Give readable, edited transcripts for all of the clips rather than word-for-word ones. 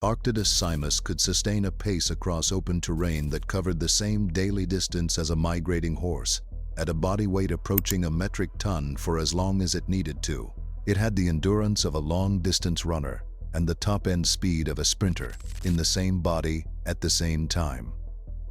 Arctodus simus could sustain a pace across open terrain that covered the same daily distance as a migrating horse, at a body weight approaching a metric ton for as long as it needed to. It had the endurance of a long-distance runner and the top-end speed of a sprinter in the same body at the same time.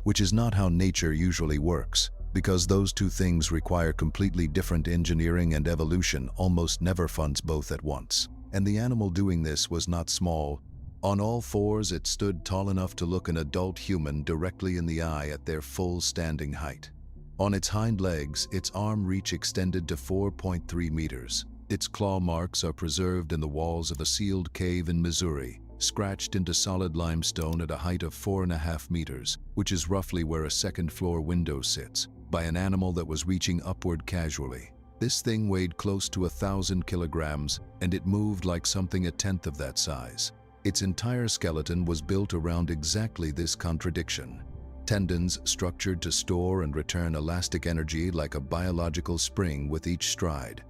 Which is not how nature usually works, because those two things require completely different engineering, and evolution almost never funds both at once. And the animal doing this was not small. On all fours, it stood tall enough to look an adult human directly in the eye at their full standing height. On its hind legs, its arm reach extended to 4.3 meters. Its claw marks are preserved in the walls of a sealed cave in Missouri, scratched into solid limestone at a height of 4.5 meters, which is roughly where a second-floor window sits, by an animal that was reaching upward casually. This thing weighed close to 1,000 kilograms, and it moved like something a tenth of that size. Its entire skeleton was built around exactly this contradiction. Tendons structured to store and return elastic energy like a biological spring with each stride.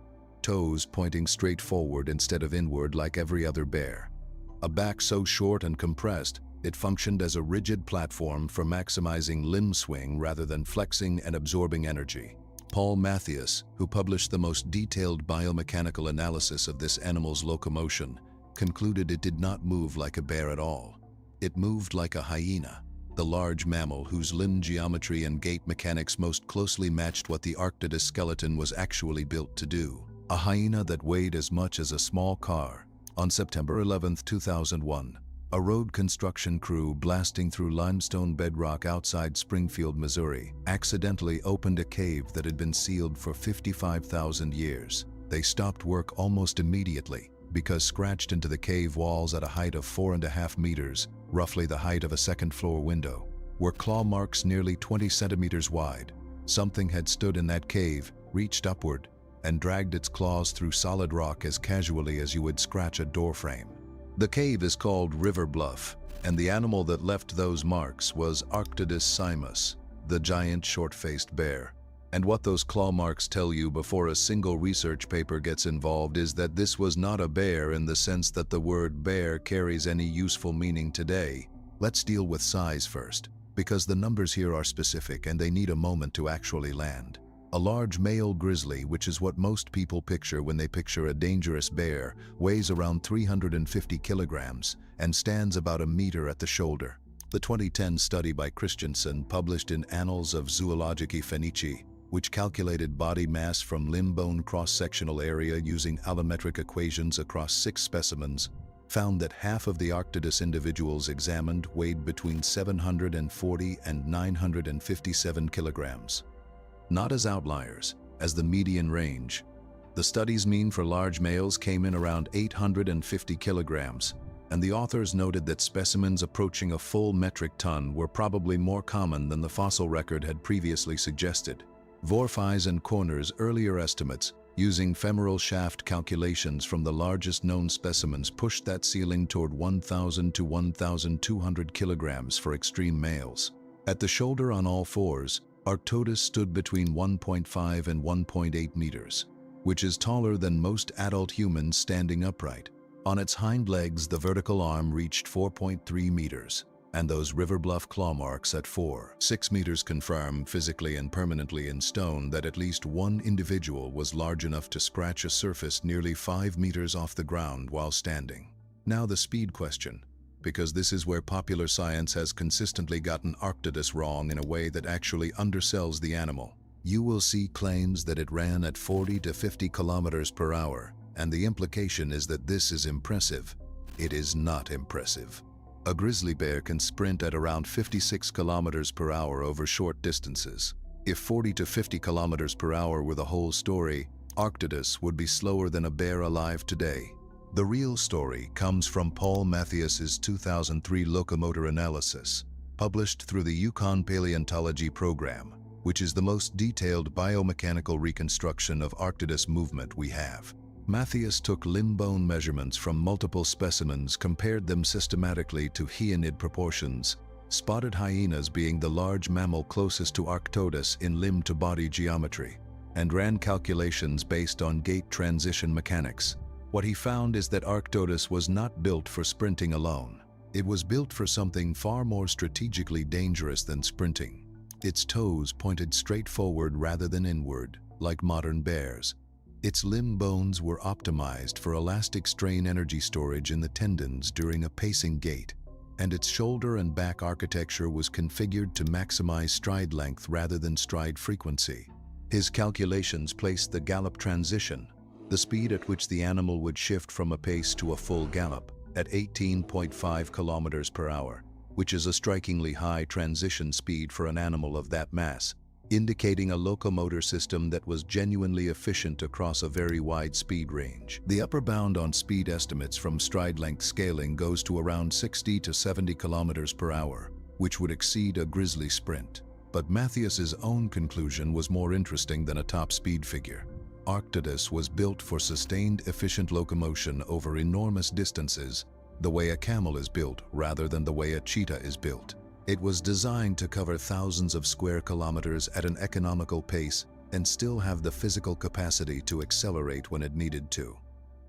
Toes pointing straight forward instead of inward like every other bear. A back so short and compressed, it functioned as a rigid platform for maximizing limb swing rather than flexing and absorbing energy. Paul Mathias, who published the most detailed biomechanical analysis of this animal's locomotion, concluded it did not move like a bear at all. It moved like a hyena, the large mammal whose limb geometry and gait mechanics most closely matched what the Arctodus skeleton was actually built to do. A hyena that weighed as much as a small car. On September 11, 2001, a road construction crew blasting through limestone bedrock outside Springfield, Missouri, accidentally opened a cave that had been sealed for 55,000 years. They stopped work almost immediately, because scratched into the cave walls at a height of 4.5 meters, roughly the height of a second-floor window, were claw marks nearly 20 centimeters wide. Something had stood in that cave, reached upward, and dragged its claws through solid rock as casually as you would scratch a doorframe. The cave is called River Bluff, and the animal that left those marks was Arctodus simus, the giant short-faced bear. And what those claw marks tell you before a single research paper gets involved is that this was not a bear in the sense that the word bear carries any useful meaning today. Let's deal with size first, because the numbers here are specific and they need a moment to actually land. A large male grizzly, which is what most people picture when they picture a dangerous bear, weighs around 350 kilograms and stands about a meter at the shoulder. The 2010 study by Christensen, published in Annals of Zoologicae Phoenici, which calculated body mass from limb bone cross-sectional area using allometric equations across 6 specimens, found that half of the Arctodus individuals examined weighed between 740 and 957 kilograms. Not as outliers, as the median range. The study's mean for large males came in around 850 kilograms, and the authors noted that specimens approaching a full metric ton were probably more common than the fossil record had previously suggested. Voorfijs and Corner's earlier estimates, using femoral shaft calculations from the largest known specimens, pushed that ceiling toward 1,000 to 1,200 kilograms for extreme males. At the shoulder on all fours, Arctodus stood between 1.5 and 1.8 meters, which is taller than most adult humans standing upright. On its hind legs, the vertical arm reached 4.3 meters. And those River Bluff claw marks at 4.6 meters confirm physically and permanently in stone that at least one individual was large enough to scratch a surface nearly 5 meters off the ground while standing. Now the speed question, because this is where popular science has consistently gotten Arctodus wrong in a way that actually undersells the animal. You will see claims that it ran at 40 to 50 kilometers per hour, and the implication is that this is impressive. It is not impressive. A grizzly bear can sprint at around 56 kilometers per hour over short distances. If 40 to 50 kilometers per hour were the whole story, Arctodus would be slower than a bear alive today. The real story comes from Paul Mathias's 2003 locomotor analysis, published through the Yukon Paleontology Program, which is the most detailed biomechanical reconstruction of Arctodus movement we have. Mathias took limb bone measurements from multiple specimens, compared them systematically to hyaenid proportions, spotted hyenas being the large mammal closest to Arctodus in limb-to-body geometry, and ran calculations based on gait transition mechanics. What he found is that Arctodus was not built for sprinting alone. It was built for something far more strategically dangerous than sprinting. Its toes pointed straight forward rather than inward, like modern bears. Its limb bones were optimized for elastic strain energy storage in the tendons during a pacing gait, and its shoulder and back architecture was configured to maximize stride length rather than stride frequency. His calculations placed the gallop transition, the speed at which the animal would shift from a pace to a full gallop, at 18.5 kilometers per hour, which is a strikingly high transition speed for an animal of that mass, indicating a locomotor system that was genuinely efficient across a very wide speed range. The upper bound on speed estimates from stride length scaling goes to around 60 to 70 kilometers per hour, which would exceed a grizzly sprint. But Mathias's own conclusion was more interesting than a top speed figure. Arctodus was built for sustained, efficient locomotion over enormous distances, the way a camel is built rather than the way a cheetah is built. It was designed to cover thousands of square kilometers at an economical pace and still have the physical capacity to accelerate when it needed to.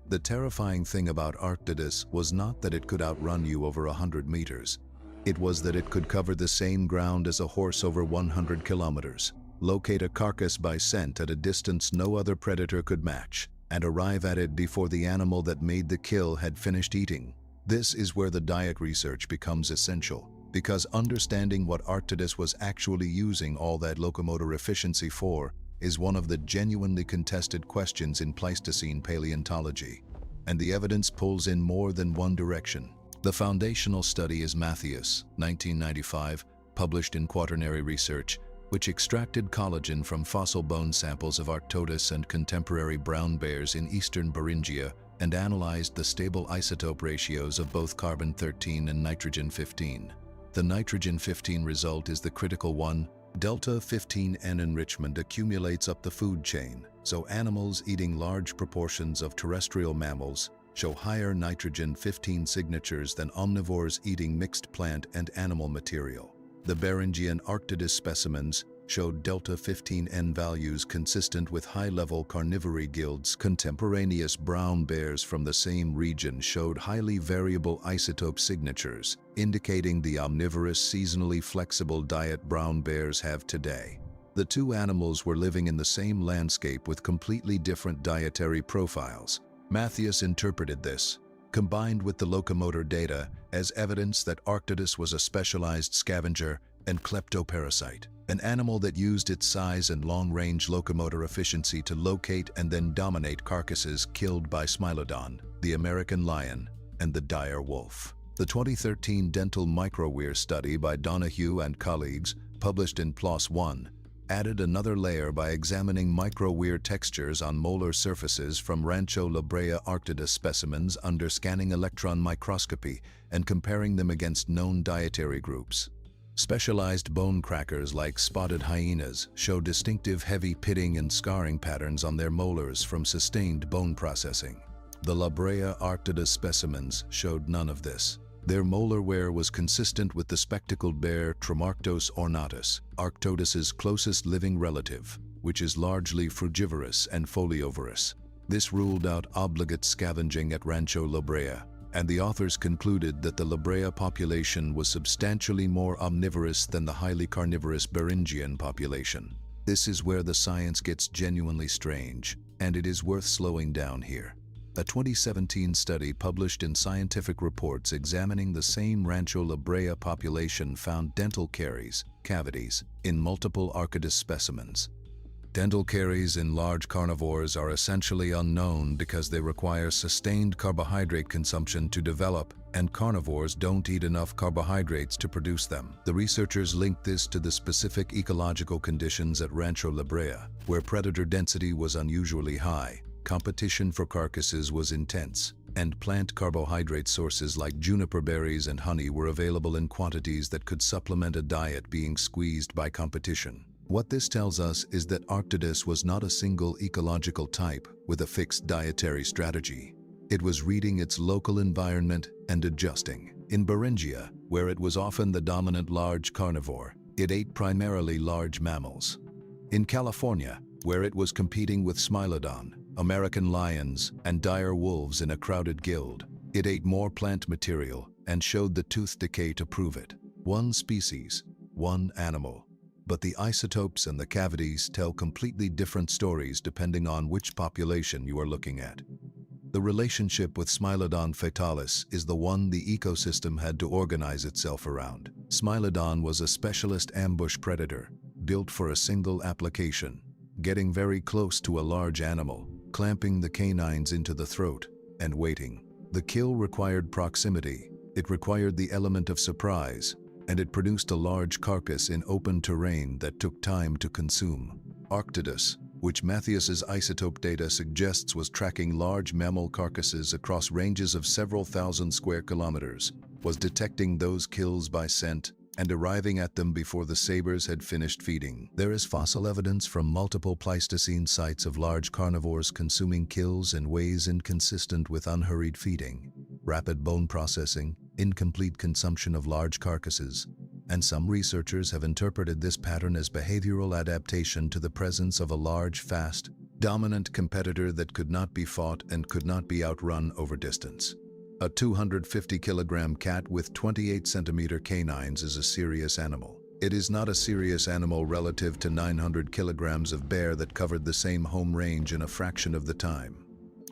The terrifying thing about Arctodus was not that it could outrun you over 100 meters. It was that it could cover the same ground as a horse over 100 kilometers, locate a carcass by scent at a distance no other predator could match, and arrive at it before the animal that made the kill had finished eating. This is where the diet research becomes essential, because understanding what Arctodus was actually using all that locomotor efficiency for is one of the genuinely contested questions in Pleistocene paleontology, and the evidence pulls in more than one direction. The foundational study is Mathias, 1995, published in Quaternary Research, which extracted collagen from fossil bone samples of Arctodus and contemporary brown bears in eastern Beringia and analyzed the stable isotope ratios of both carbon-13 and nitrogen-15. The nitrogen-15 result is the critical one. Delta-15N enrichment accumulates up the food chain, so animals eating large proportions of terrestrial mammals show higher nitrogen-15 signatures than omnivores eating mixed plant and animal material. The Beringian Arctodus specimens showed delta-15N values consistent with high-level carnivory guilds. Contemporaneous brown bears from the same region showed highly variable isotope signatures, indicating the omnivorous, seasonally flexible diet brown bears have today. The two animals were living in the same landscape with completely different dietary profiles. Mathias interpreted this, combined with the locomotor data, as evidence that Arctodus was a specialized scavenger and kleptoparasite, an animal that used its size and long-range locomotor efficiency to locate and then dominate carcasses killed by smilodon, the American lion, and the dire wolf. The 2013 dental microweir study by Donahue and colleagues, published in PLOS One, added another layer by examining microweir textures on molar surfaces from Rancho La Brea Arctodus specimens under scanning electron microscopy and comparing them against known dietary groups. Specialized bone crackers like spotted hyenas show distinctive heavy pitting and scarring patterns on their molars from sustained bone processing. The La Brea Arctodus specimens showed none of this. Their molar wear was consistent with the spectacled bear Tremarctos ornatus, Arctodus's closest living relative, which is largely frugivorous and foliovorous. This ruled out obligate scavenging at Rancho La Brea, and the authors concluded that the La Brea population was substantially more omnivorous than the highly carnivorous Beringian population. This is where the science gets genuinely strange, and it is worth slowing down here. A 2017 study published in Scientific Reports examining the same Rancho La Brea population found dental caries, cavities, in multiple Arctodus specimens. Dental caries in large carnivores are essentially unknown because they require sustained carbohydrate consumption to develop, and carnivores don't eat enough carbohydrates to produce them. The researchers linked this to the specific ecological conditions at Rancho La Brea, where predator density was unusually high. Competition for carcasses was intense, and plant carbohydrate sources like juniper berries and honey were available in quantities that could supplement a diet being squeezed by competition. What this tells us is that Arctodus was not a single ecological type with a fixed dietary strategy. It was reading its local environment and adjusting. In Beringia, where it was often the dominant large carnivore, it ate primarily large mammals. In California, where it was competing with smilodon, American lions, and dire wolves in a crowded guild, it ate more plant material, and showed the tooth decay to prove it. One species, one animal. But the isotopes and the cavities tell completely different stories depending on which population you are looking at. The relationship with Smilodon fatalis is the one the ecosystem had to organize itself around. Smilodon was a specialist ambush predator, built for a single application, getting very close to a large animal, clamping the canines into the throat, and waiting. The kill required proximity, it required the element of surprise, and it produced a large carcass in open terrain that took time to consume. Arctodus, which Mathias's isotope data suggests was tracking large mammal carcasses across ranges of several thousand square kilometers, was detecting those kills by scent and arriving at them before the sabers had finished feeding. There is fossil evidence from multiple Pleistocene sites of large carnivores consuming kills in ways inconsistent with unhurried feeding, rapid bone processing, incomplete consumption of large carcasses, and some researchers have interpreted this pattern as behavioral adaptation to the presence of a large, fast, dominant competitor that could not be fought and could not be outrun over distance. A 250-kilogram cat with 28-centimeter canines is a serious animal. It is not a serious animal relative to 900 kilograms of bear that covered the same home range in a fraction of the time.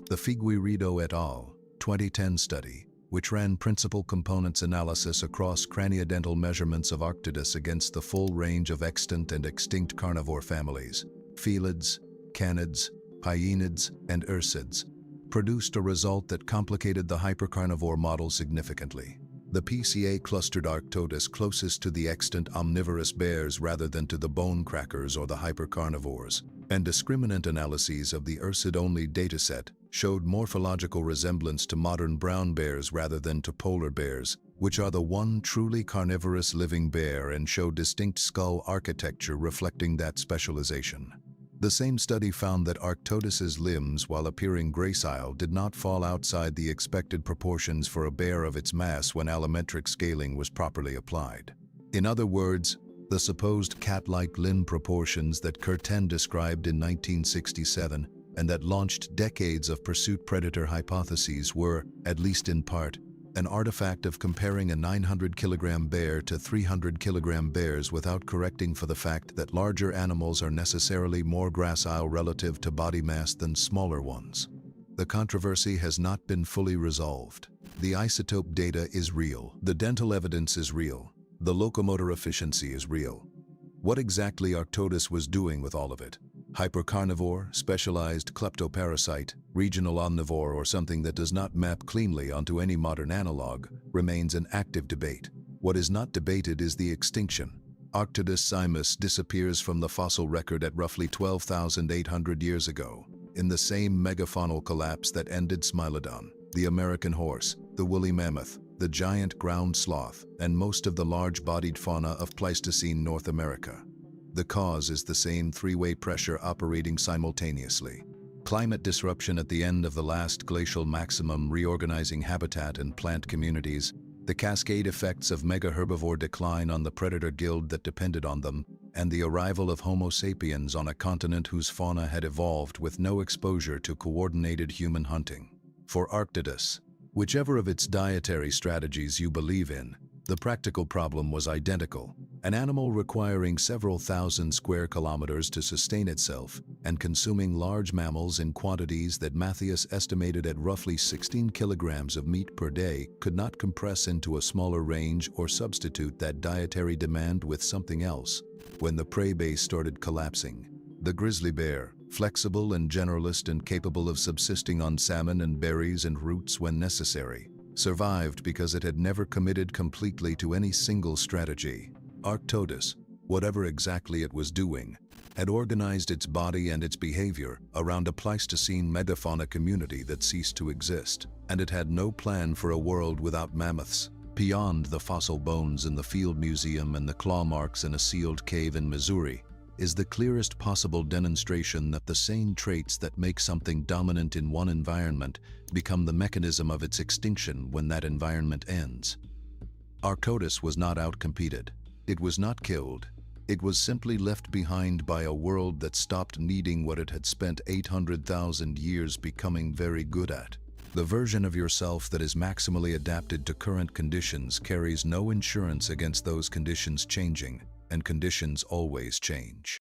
The Figueiredo et al. 2010 study, which ran principal components analysis across craniodental measurements of Arctodus against the full range of extant and extinct carnivore families, felids, canids, hyenids, and ursids, produced a result that complicated the hypercarnivore model significantly. The PCA clustered Arctodus closest to the extant omnivorous bears rather than to the bone crackers or the hypercarnivores, and discriminant analyses of the ursid-only dataset showed morphological resemblance to modern brown bears rather than to polar bears, which are the one truly carnivorous living bear and show distinct skull architecture reflecting that specialization. The same study found that Arctodus's limbs, while appearing gracile, did not fall outside the expected proportions for a bear of its mass when allometric scaling was properly applied. In other words, the supposed cat-like limb proportions that Curtin described in 1967 and that launched decades of pursuit predator hypotheses were, at least in part, an artifact of comparing a 900-kilogram bear to 300-kilogram bears without correcting for the fact that larger animals are necessarily more gracile relative to body mass than smaller ones. The controversy has not been fully resolved. The isotope data is real. The dental evidence is real. The locomotor efficiency is real. What exactly Arctodus was doing with all of it? Hypercarnivore, specialized kleptoparasite, regional omnivore, or something that does not map cleanly onto any modern analog, remains an active debate. What is not debated is the extinction. Arctodus simus disappears from the fossil record at roughly 12,800 years ago, in the same megafaunal collapse that ended Smilodon, the American horse, the woolly mammoth, the giant ground sloth, and most of the large-bodied fauna of Pleistocene North America. The cause is the same three-way pressure operating simultaneously. Climate disruption at the end of the last glacial maximum reorganizing habitat and plant communities, the cascade effects of mega-herbivore decline on the predator guild that depended on them, and the arrival of Homo sapiens on a continent whose fauna had evolved with no exposure to coordinated human hunting. For Arctodus, whichever of its dietary strategies you believe in, the practical problem was identical. An animal requiring several thousand square kilometers to sustain itself and consuming large mammals in quantities that Mathias estimated at roughly 16 kilograms of meat per day could not compress into a smaller range or substitute that dietary demand with something else. When the prey base started collapsing, the grizzly bear, flexible and generalist and capable of subsisting on salmon and berries and roots when necessary, survived because it had never committed completely to any single strategy. Arctodus, whatever exactly it was doing, had organized its body and its behavior around a Pleistocene megafauna community that ceased to exist, and it had no plan for a world without mammoths. Beyond the fossil bones in the Field Museum and the claw marks in a sealed cave in Missouri is the clearest possible demonstration that the same traits that make something dominant in one environment become the mechanism of its extinction when that environment ends. Arctodus was not outcompeted. It was not killed. It was simply left behind by a world that stopped needing what it had spent 800,000 years becoming very good at. The version of yourself that is maximally adapted to current conditions carries no insurance against those conditions changing, and conditions always change.